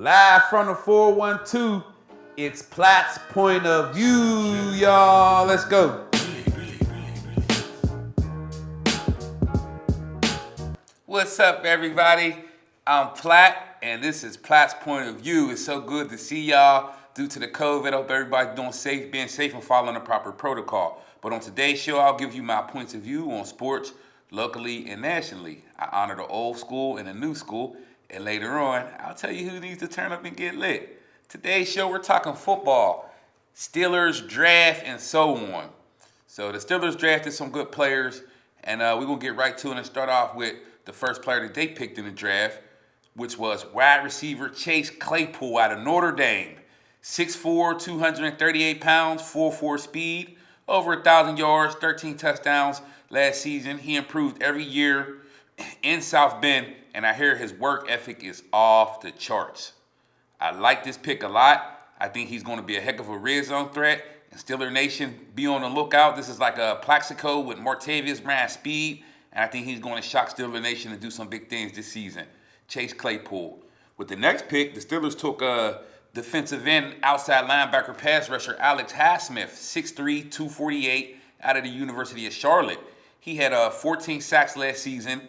Live from the 412, it's Platt's point of view, y'all. Let's go. What's up, everybody? I'm Platt, and this is Platt's point of view. It's so good to see y'all. Due to the COVID, I hope everybody's being safe and following the proper protocol. But on today's show, I'll give you my points of view on sports, locally and nationally. I honor the old school and the new school. And later on, I'll tell you who needs to turn up and get lit. Today's show, we're talking football, Steelers Draft, and so on. So the Steelers drafted some good players, and we're going to get right to it and start off with the first player that they picked in the draft, which was wide receiver Chase Claypool out of Notre Dame. 6'4", 238 pounds, 4.4 speed, over 1,000 yards, 13 touchdowns last season. He improved every year in South Bend, and I hear his work ethic is off the charts. I like this pick a lot. I think he's going to be a heck of a red zone threat. And Steeler Nation, be on the lookout. This is like a Plaxico with Martavius Bryant speed, and I think he's going to shock Steeler Nation and do some big things this season. Chase Claypool. With the next pick, the Steelers took defensive end, outside linebacker, pass rusher Alex Highsmith, 6'3", 248, out of the University of Charlotte. He had 14 sacks last season.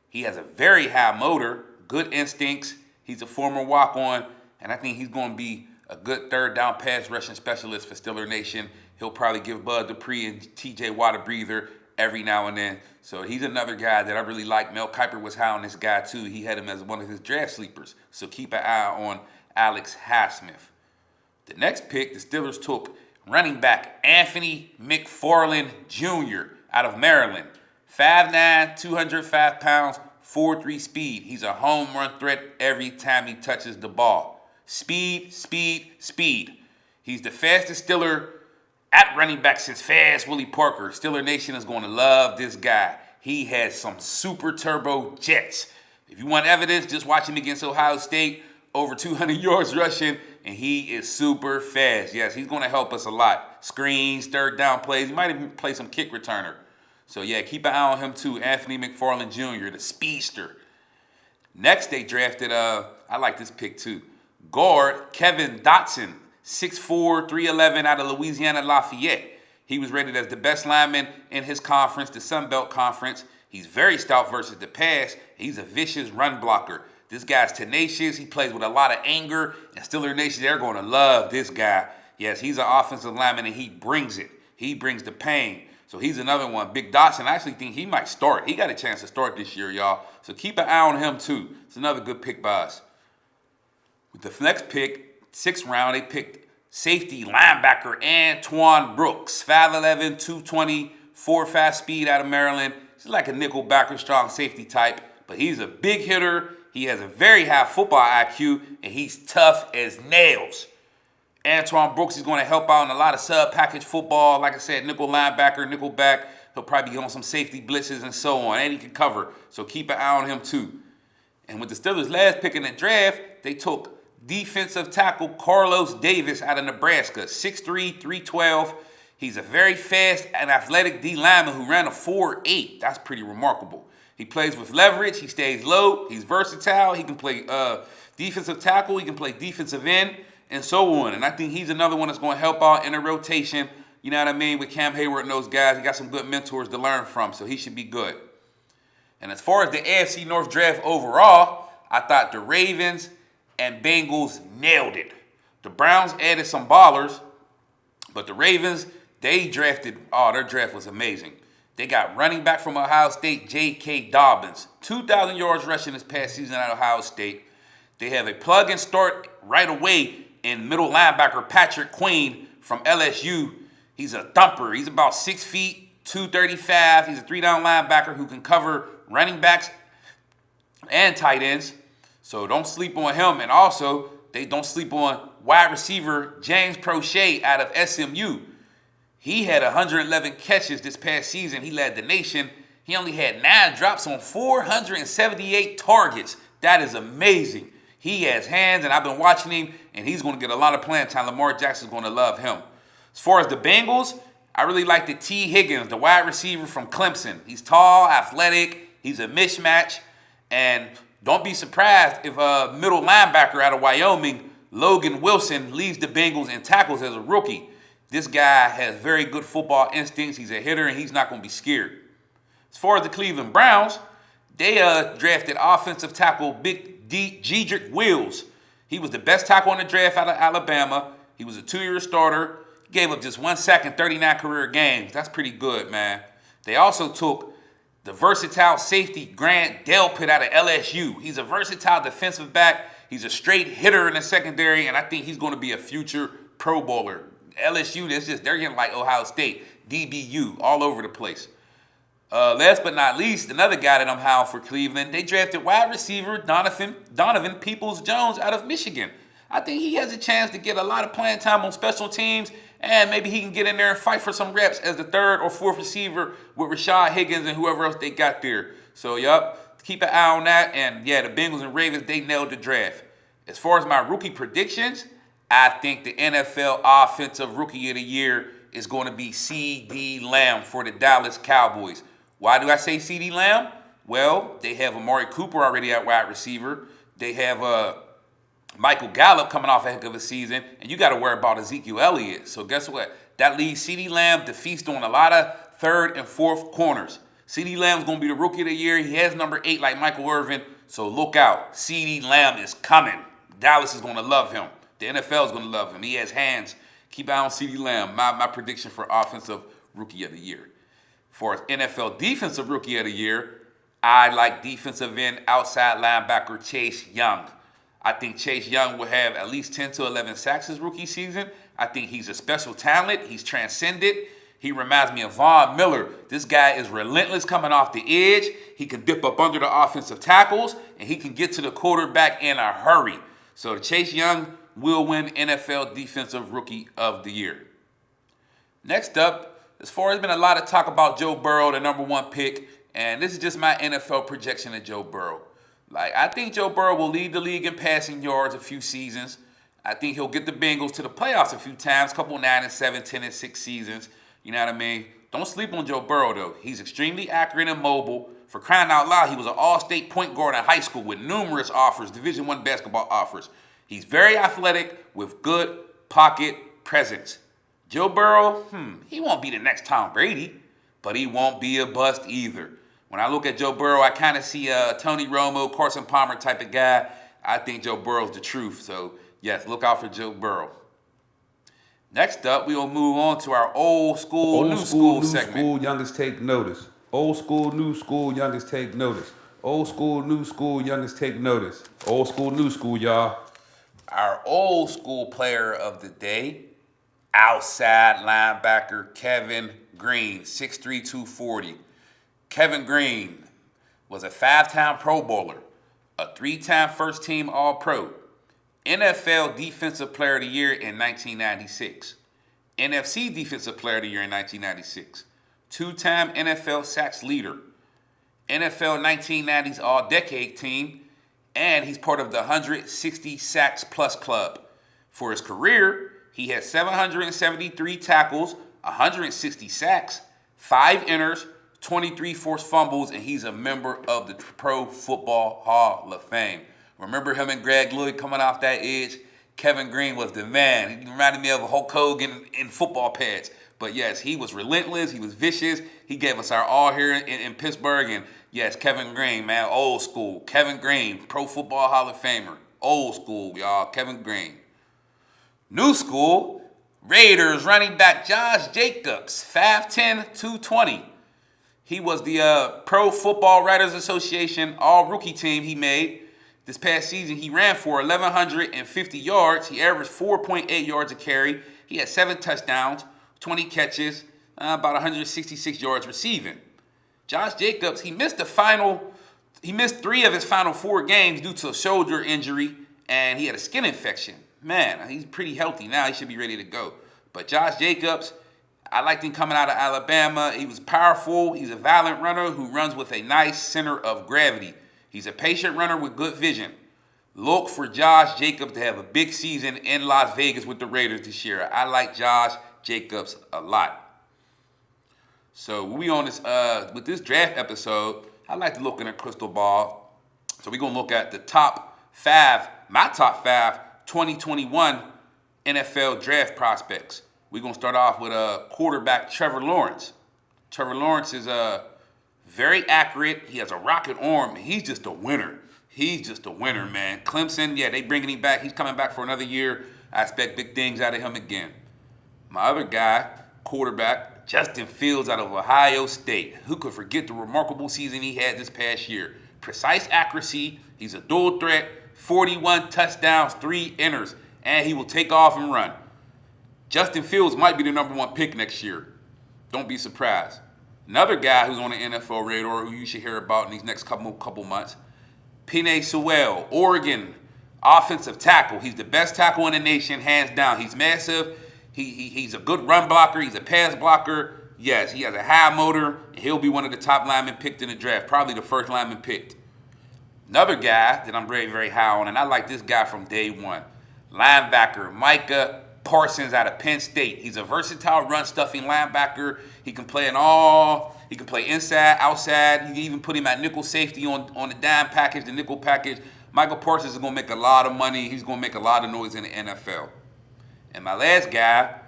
He has a very high motor, good instincts. He's a former walk-on, and I think he's going to be a good third down pass rushing specialist for Steeler Nation. He'll probably give Bud Dupree and TJ Watt a breather every now and then. So he's another guy that I really like. Mel Kiper was high on this guy too. He had him as one of his draft sleepers. So keep an eye on Alex Highsmith. The next pick, the Steelers took running back Anthony McFarland Jr. out of Maryland. 5'9", 205 pounds, 4.3 speed. He's a home run threat every time he touches the ball. Speed, speed, speed. He's the fastest Steeler at running back since Fast Willie Parker. Steeler Nation is going to love this guy. He has some super turbo jets. If you want evidence, just watch him against Ohio State. Over 200 yards rushing, and he is super fast. Yes, he's going to help us a lot. Screens, third down plays. He might even play some kick returner. So, yeah, keep an eye on him, too. Anthony McFarland Jr., the speedster. Next, they drafted, I like this pick, too, guard Kevin Dotson, 6'4", 311 out of Louisiana Lafayette. He was rated as the best lineman in his conference, the Sun Belt Conference. He's very stout versus the pass. He's a vicious run blocker. This guy's tenacious. He plays with a lot of anger. And Steeler Nation, they're going to love this guy. Yes, he's an offensive lineman, and he brings it. He brings the pain. So he's another one. Big Dotson, I actually think he might start. He got a chance to start this year, y'all. So keep an eye on him, too. It's another good pick by us. With the next pick, 6th round, they picked safety linebacker Antoine Brooks. 5'11", 220, 4.5 speed out of Maryland. He's like a nickel backer, strong safety type. But he's a big hitter. He has a very high football IQ, and he's tough as nails. Antoine Brooks is going to help out in a lot of sub-package football. Like I said, nickel linebacker, nickel back. He'll probably get on some safety blitzes and so on, and he can cover. So keep an eye on him, too. And with the Steelers' last pick in the draft, they took defensive tackle Carlos Davis out of Nebraska, 6'3", 312. He's a very fast and athletic D lineman who ran a 4.8. That's pretty remarkable. He plays with leverage. He stays low. He's versatile. He can play defensive tackle. He can play defensive end and so on. And I think he's another one that's going to help out in a rotation. You know what I mean? With Cam Hayward and those guys, he got some good mentors to learn from, so he should be good. And as far as the AFC North draft overall, I thought the Ravens and Bengals nailed it. The Browns added some ballers, but the Ravens, their draft was amazing. They got running back from Ohio State, J.K. Dobbins. 2,000 yards rushing this past season at Ohio State. They have a plug and start right away in middle linebacker Patrick Queen from LSU. He's a thumper. He's about 6 feet, 235. He's a 3-down linebacker who can cover running backs and tight ends. So don't sleep on him. And also, they don't sleep on wide receiver James Prochet out of SMU. He had 111 catches this past season. He led the nation. He only had 9 drops on 478 targets. That is amazing. He has hands, and I've been watching him, and he's going to get a lot of playing time. Lamar Jackson's going to love him. As far as the Bengals, I really like the T. Higgins, the wide receiver from Clemson. He's tall, athletic. He's a mismatch. And Don't be surprised if a middle linebacker out of Wyoming, Logan Wilson, leads the Bengals in tackles as a rookie. This guy has very good football instincts. He's a hitter, and he's not going to be scared. As far as the Cleveland Browns, they drafted offensive tackle Big D. Jedrick Wills. He was the best tackle in the draft out of Alabama. He was a 2-year starter. He gave up just 1 sack in 39 career games. That's pretty good, man. They also took the versatile safety Grant Delpit out of LSU. He's a versatile defensive back. He's a straight hitter in the secondary, and I think he's going to be a future Pro Bowler. LSU, they're getting like Ohio State, DBU, all over the place. Last but not least, another guy that I'm high for Cleveland, they drafted wide receiver Donovan Peoples-Jones out of Michigan. I think he has a chance to get a lot of playing time on special teams, and maybe he can get in there and fight for some reps as the 3rd or 4th receiver with Rashad Higgins and whoever else they got there. So, keep an eye on that. And, yeah, the Bengals and Ravens, they nailed the draft. As far as my rookie predictions, I think the NFL Offensive Rookie of the Year is going to be C.D. Lamb for the Dallas Cowboys. Why do I say C.D. Lamb? Well, they have Amari Cooper already at wide receiver. They have Michael Gallup coming off a heck of a season, and you got to worry about Ezekiel Elliott. So guess what? That leaves C.D. Lamb to feast on a lot of 3rd and 4th corners. C.D. Lamb's going to be the Rookie of the Year. He has number 8 like Michael Irvin, so look out. C.D. Lamb is coming. Dallas is going to love him. The NFL is going to love him. He has hands. Keep an eye on C.D. Lamb. My prediction for Offensive Rookie of the Year. For NFL Defensive Rookie of the Year, I like defensive end outside linebacker Chase Young. I think Chase Young will have at least 10 to 11 sacks his rookie season. I think he's a special talent. He's transcended. He reminds me of Von Miller. This guy is relentless coming off the edge. He can dip up under the offensive tackles, and he can get to the quarterback in a hurry. So Chase Young will win NFL Defensive Rookie of the Year. Next up, as far as been a lot of talk about Joe Burrow, the number 1 pick, and this is just my NFL projection of Joe Burrow. I think Joe Burrow will lead the league in passing yards a few seasons. I think he'll get the Bengals to the playoffs a few times, couple 9-7, 10-6 seasons. You know what I mean? Don't sleep on Joe Burrow, though. He's extremely accurate and mobile. For crying out loud, he was an all-state point guard in high school with numerous offers, Division I basketball offers. He's very athletic with good pocket presence. Joe Burrow, he won't be the next Tom Brady, but he won't be a bust either. When I look at Joe Burrow, I kind of see a Tony Romo, Carson Palmer type of guy. I think Joe Burrow's the truth. So, yes, look out for Joe Burrow. Next up, we will move on to our old school, new school segment. Old school, youngest take notice. Old school, new school, youngest take notice. Old school, new school, youngest take notice. Old school, new school, y'all. Our old school player of the day, outside linebacker Kevin Green, 6'3", 240. Kevin Green was a 5-time Pro Bowler, a 3-time first-team All-Pro, NFL Defensive Player of the Year in 1996, NFC Defensive Player of the Year in 1996, 2-time NFL sacks leader, NFL 1990s All-Decade Team, and he's part of the 160 Sacks Plus Club. For his career, he had 773 tackles, 160 sacks, 5 enters, 23 forced fumbles, and he's a member of the Pro Football Hall of Fame. Remember him and Greg Lloyd coming off that edge? Kevin Green was the man. He reminded me of Hulk Hogan in football pads. But yes, he was relentless. He was vicious. He gave us our all here in Pittsburgh. And yes, Kevin Green, man, old school. Kevin Green, Pro Football Hall of Famer. Old school, y'all. Kevin Green. New school, Raiders running back Josh Jacobs, 5'10", 220. He was the Pro Football Writers Association all-rookie team he made. This past season, he ran for 1,150 yards. He averaged 4.8 yards a carry. He had 7 touchdowns, 20 catches, about 166 yards receiving. Josh Jacobs, he missed 3 of his final 4 games due to a shoulder injury, and he had a skin infection. Man, he's pretty healthy now. He should be ready to go. But Josh Jacobs, I liked him coming out of Alabama. He was powerful. He's a violent runner who runs with a nice center of gravity. He's a patient runner with good vision. Look for Josh Jacobs to have a big season in Las Vegas with the Raiders this year. I like Josh Jacobs a lot. So we on this with this draft episode, I like to look in a crystal ball So we're going to look at the top 5, my top 5 2021 NFL draft prospects. We're going to start off with quarterback Trevor Lawrence. Trevor Lawrence is very accurate. He has a rocket arm. He's just a winner. He's just a winner, man. Clemson, yeah, they bringing him back. He's coming back for another year. I expect big things out of him again. My other guy, quarterback, Justin Fields out of Ohio State. Who could forget the remarkable season he had this past year? Precise accuracy. He's a dual threat. 41 touchdowns, 3 enters. And he will take off and run. Justin Fields might be the number 1 pick next year. Don't be surprised. Another guy who's on the NFL radar who you should hear about in these next couple months, Penei Sewell, Oregon, offensive tackle. He's the best tackle in the nation, hands down. He's massive. He's a good run blocker. He's a pass blocker. Yes, he has a high motor. And he'll be one of the top linemen picked in the draft, probably the first lineman picked. Another guy that I'm very, very high on, and I like this guy from day one, linebacker Micah Parsons out of Penn State. He's a versatile run-stuffing linebacker. He can play He can play inside, outside. You can even put him at nickel safety on the dime package, the nickel package. Michael Parsons is going to make a lot of money. He's going to make a lot of noise in the NFL. And my last guy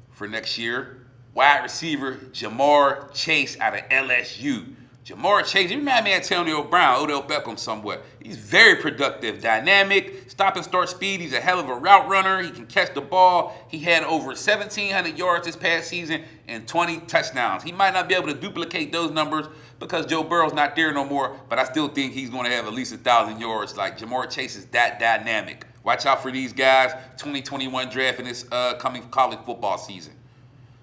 for next year, wide receiver Jamar Chase out of LSU. Jamar Chase, he reminds me of Antonio Brown, Odell Beckham somewhat. He's very productive, dynamic, stop and start speed. He's a hell of a route runner. He can catch the ball. He had over 1,700 yards this past season and 20 touchdowns. He might not be able to duplicate those numbers because Joe Burrow's not there no more, but I still think he's going to have at least 1,000 yards. Like, Jamar Chase is that dynamic. Watch out for these guys, 2021 draft in this coming college football season.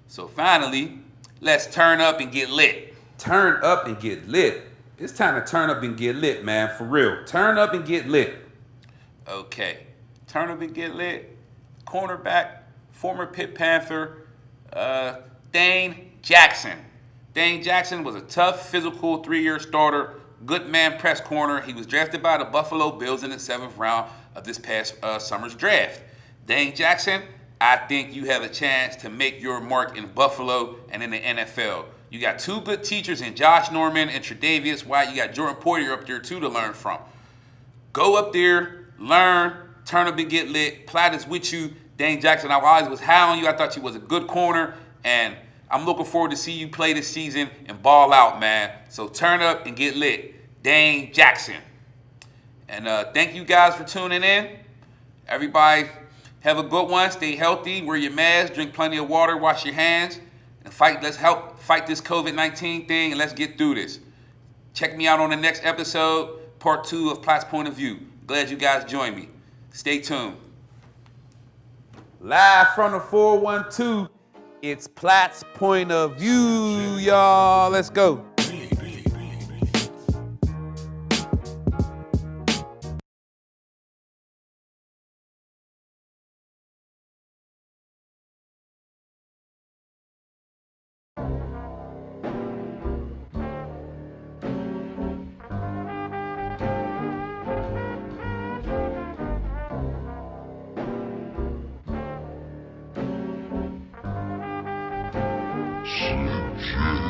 So finally, let's turn up and get lit. Turn up and get lit. It's time to turn up and get lit, man, for real. Turn up and get lit. Okay, turn up and get lit. Cornerback, former Pitt Panther, Dane Jackson. Dane Jackson was a tough, physical 3-year starter, good man press corner. He was drafted by the Buffalo Bills in the 7th round of this past summer's draft. Dane Jackson, I think you have a chance to make your mark in Buffalo and in the NFL. You got 2 good teachers in Josh Norman and Tre'Davious White. You got Jordan Poyer up there, too, to learn from. Go up there, learn, turn up and get lit. Platt is with you. Dane Jackson, I always was high on you. I thought you was a good corner, and I'm looking forward to see you play this season and ball out, man. So turn up and get lit. Dane Jackson. And thank you guys for tuning in. Everybody have a good one. Stay healthy. Wear your mask. Drink plenty of water. Wash your hands. And let's help fight this COVID-19 thing, and let's get through this. Check me out on the next episode, part 2 of Platt's Point of View. Glad you guys joined me. Stay tuned. Live from the 412, it's Platt's Point of View, y'all. Let's go. Shit.